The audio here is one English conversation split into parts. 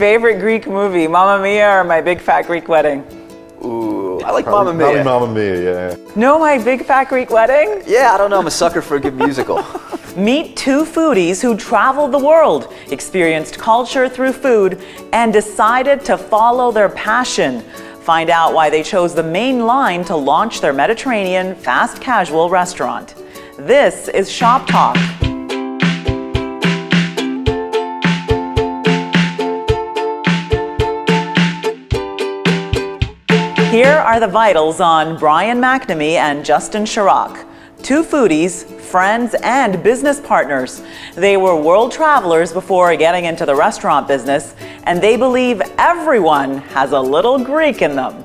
Favorite Greek movie, Mamma Mia or My Big Fat Greek Wedding? Ooh, I like Mamma Mia. Probably Mamma Mia, yeah. No, My Big Fat Greek Wedding? Yeah, I don't know, I'm a sucker for a good musical. Meet two foodies who traveled the world, experienced culture through food, and decided to follow their passion. Find out why they chose the Main Line to launch their Mediterranean fast casual restaurant. This is Shop Talk. Here are the vitals on Brian McNamee and Justin Chirac, two foodies, friends, and business partners. They were world travelers before getting into the restaurant business, and they believe everyone has a little Greek in them.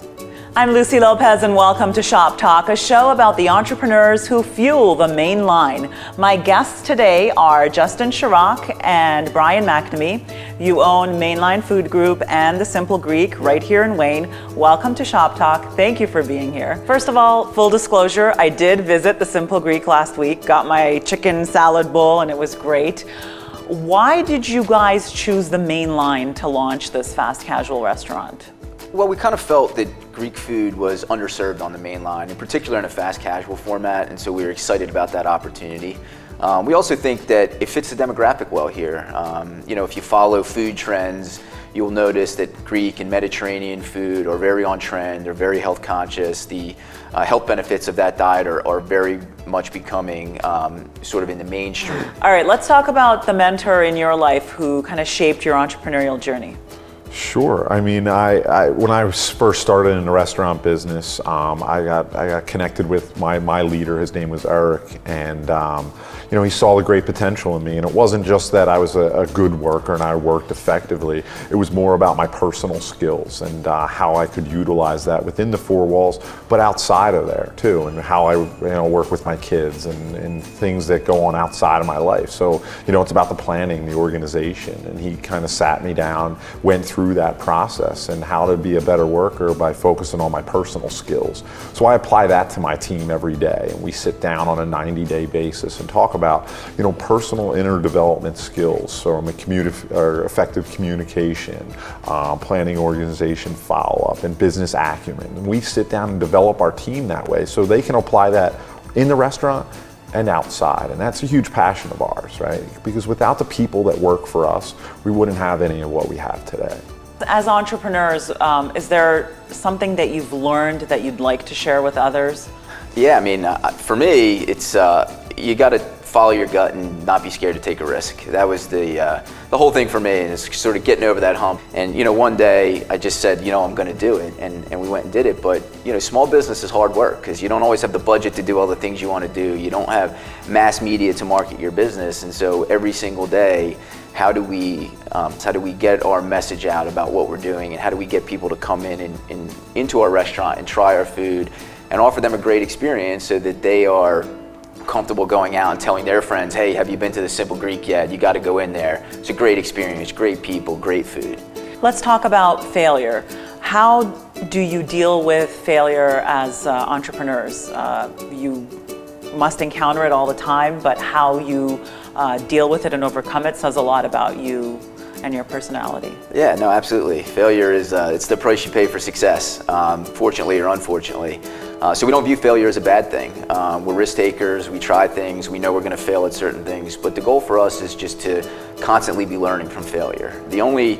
I'm Lucy Lopez, and welcome to Shop Talk, a show about the entrepreneurs who fuel the Main Line. My guests today are Justin Chirac and Brian McNamee. You own Mainline Food Group and The Simple Greek right here in Wayne. Welcome to Shop Talk. Thank you for being here. First of all, full disclosure, I did visit The Simple Greek last week, got my chicken salad bowl, and it was great. Why did you guys choose the Main Line to launch this fast casual restaurant? Well, we kind of felt that Greek food was underserved on the Main Line, in particular in a fast casual format, and so we were excited about that opportunity. We also think that it fits the demographic well here. If you follow food trends, you'll notice that Greek and Mediterranean food are very on trend, they're very health conscious. The health benefits of that diet are very much becoming sort of in the mainstream. All right, let's talk about the mentor in your life who kind of shaped your entrepreneurial journey. Sure. I mean, when I first started in the restaurant business, I got connected with my leader. His name was Eric, and he saw the great potential in me. And it wasn't just that I was a good worker and I worked effectively. It was more about my personal skills and how I could utilize that within the four walls, but outside of there too, and how I work with my kids and things that go on outside of my life. So it's about the planning, the organization, and he kind of sat me down, went through that process and how to be a better worker by focusing on my personal skills. So I apply that to my team every day, and we sit down on a 90-day basis and talk about personal inner development skills, so effective communication, planning, organization, follow-up, and business acumen. And we sit down and develop our team that way so they can apply that in the restaurant and outside. And that's a huge passion of ours, right? Because without the people that work for us, we wouldn't have any of what we have today. As entrepreneurs, is there something that you've learned that you'd like to share with others? Yeah, I mean, for me, it's you got to follow your gut and not be scared to take a risk. That was the whole thing for me, is sort of getting over that hump. And one day I just said, I'm going to do it, and we went and did it. But small business is hard work because you don't always have the budget to do all the things you want to do. You don't have mass media to market your business, and so every single day, how do we get our message out about what we're doing, and how do we get people to come in and into our restaurant and try our food and offer them a great experience so that they are comfortable going out and telling their friends, hey, have you been to the Simple Greek yet? You got to go in there. It's a great experience, great people, great food. Let's talk about failure. How do you deal with failure as entrepreneurs? You must encounter it all the time, but how you deal with it and overcome it says a lot about you and your personality. Yeah, no, absolutely. Failure is it's the price you pay for success, fortunately or unfortunately. So we don't view failure as a bad thing. We're risk takers, we try things, we know we're going to fail at certain things, but the goal for us is just to constantly be learning from failure. The only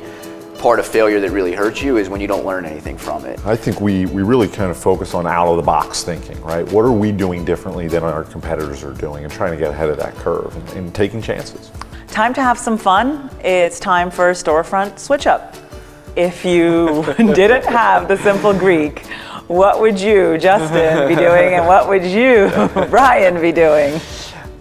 part of failure that really hurts you is when you don't learn anything from it. I think we really kind of focus on out-of-the-box thinking, right? What are we doing differently than our competitors are doing, and trying to get ahead of that curve and taking chances. Time to have some fun. It's time for Storefront Switch Up. If you didn't have the Simple Greek, what would you, Justin, be doing, and what would you, Brian, be doing?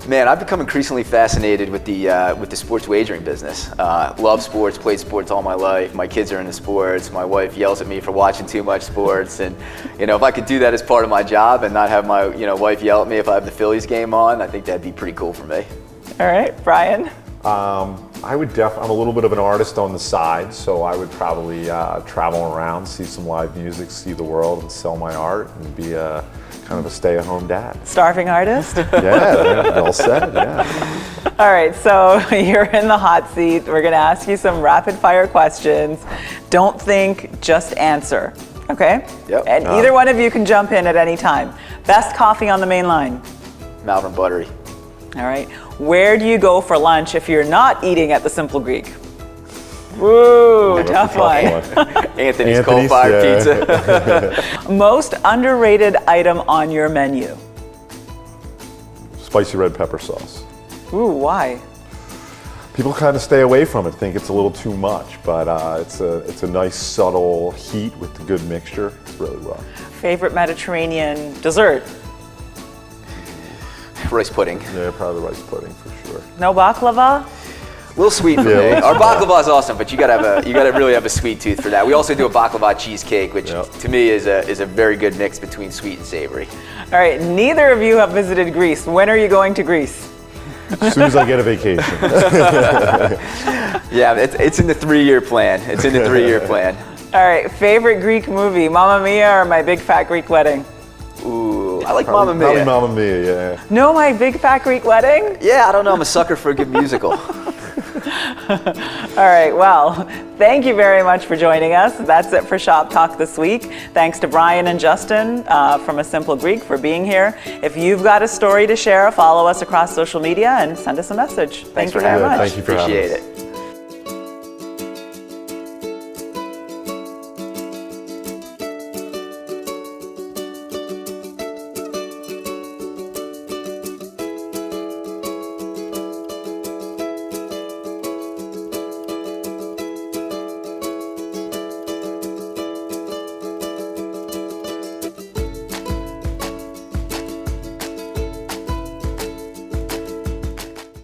Man, I've become increasingly fascinated with the sports wagering business. Love sports, played sports all my life. My kids are into sports. My wife yells at me for watching too much sports. And if I could do that as part of my job and not have my wife yell at me if I have the Phillies game on, I think that'd be pretty cool for me. All right, Brian. I'm a little bit of an artist on the side, so I would probably travel around, see some live music, see the world, and sell my art, and be kind of a stay-at-home dad. Starving artist? Yeah, well said, yeah. All right, so you're in the hot seat. We're going to ask you some rapid fire questions. Don't think, just answer. Okay? Yep. And either one of you can jump in at any time. Best coffee on the main line. Malvern Buttery. All right. Where do you go for lunch if you're not eating at the Simple Greek? Woo, tough one. Anthony's coal-fired pizza. Most underrated item on your menu. Spicy red pepper sauce. Ooh, why? People kind of stay away from it, think it's a little too much, but it's a nice subtle heat with the good mixture. It's really well. Favorite Mediterranean dessert? Rice pudding. Yeah, probably rice pudding for sure. No baklava? A little sweet for me. Our baklava is awesome, but you gotta really have a sweet tooth for that. We also do a baklava cheesecake, which to me is a very good mix between sweet and savory. All right, neither of you have visited Greece. When are you going to Greece? As soon as I get a vacation. Yeah, it's in the 3-year plan. It's in the 3-year plan. All right, favorite Greek movie, Mamma Mia or My Big Fat Greek Wedding? Ooh, I like Probably Mamma Mia. Mamma Mia, yeah. No, My Big Fat Greek Wedding? Yeah, I don't know. I'm a sucker for a good musical. All right, well, thank you very much for joining us. That's it for Shop Talk this week. Thanks to Brian and Justin from A Simple Greek for being here. If you've got a story to share, follow us across social media and send us a message. Thank you for very having much. Thank you for having us. Appreciate it.